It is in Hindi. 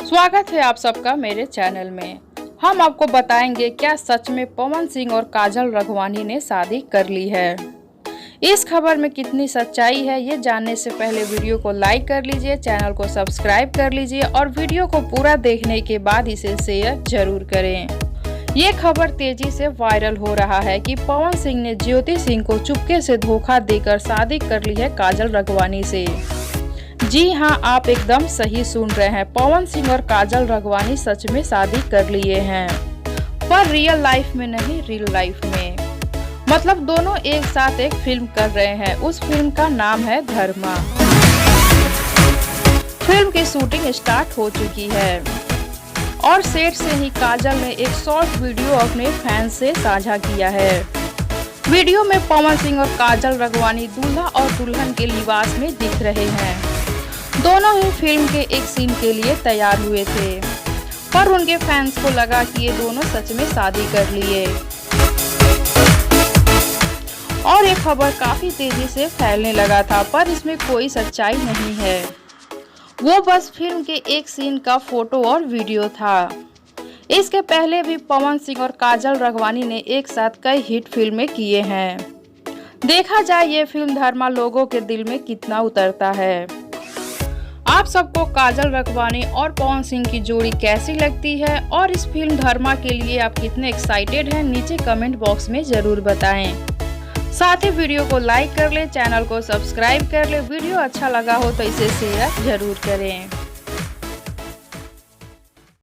स्वागत है आप सबका मेरे चैनल में। हम आपको बताएंगे क्या सच में पवन सिंह और काजल रघवानी ने शादी कर ली है। इस खबर में कितनी सच्चाई है ये जानने से पहले वीडियो को लाइक कर लीजिए, चैनल को सब्सक्राइब कर लीजिए और वीडियो को पूरा देखने के बाद इसे शेयर जरूर करें। ये खबर तेजी से वायरल हो रहा है कि पवन सिंह ने ज्योति सिंह को चुपके से धोखा देकर शादी कर ली है काजल रघवानी से। जी हां, आप एकदम सही सुन रहे हैं, पवन सिंह और काजल रघवानी सच में शादी कर लिए हैं, पर रियल लाइफ में नहीं, रियल लाइफ में। मतलब दोनों एक साथ एक फिल्म कर रहे हैं। उस फिल्म का नाम है धर्मा। फिल्म की शूटिंग स्टार्ट हो चुकी है और सेट से ही काजल ने एक शॉर्ट वीडियो अपने फैंस से साझा किया है। वीडियो में पवन सिंह और काजल रघवानी दूल्हा और दुल्हन के लिबास में दिख रहे हैं। दोनों ही फिल्म के एक सीन के लिए तैयार हुए थे, पर उनके फैंस को लगा कि ये दोनों सच में शादी कर लिए और ये खबर काफी तेजी से फैलने लगा था, पर इसमें कोई सच्चाई नहीं है। वो बस फिल्म के एक सीन का फोटो और वीडियो था। इसके पहले भी पवन सिंह और काजल रघवानी ने एक साथ कई हिट फिल्में किए हैं। देखा जाए ये फिल्म धर्मा लोगों के दिल में कितना उतरता है। आप सबको काजल रघवानी और पवन सिंह की जोड़ी कैसी लगती है और इस फिल्म धर्मा के लिए आप कितने एक्साइटेड हैं, नीचे कमेंट बॉक्स में जरूर बताएं। साथ ही वीडियो को लाइक कर ले, चैनल को सब्सक्राइब कर ले। वीडियो अच्छा लगा हो तो इसे शेयर जरूर करें।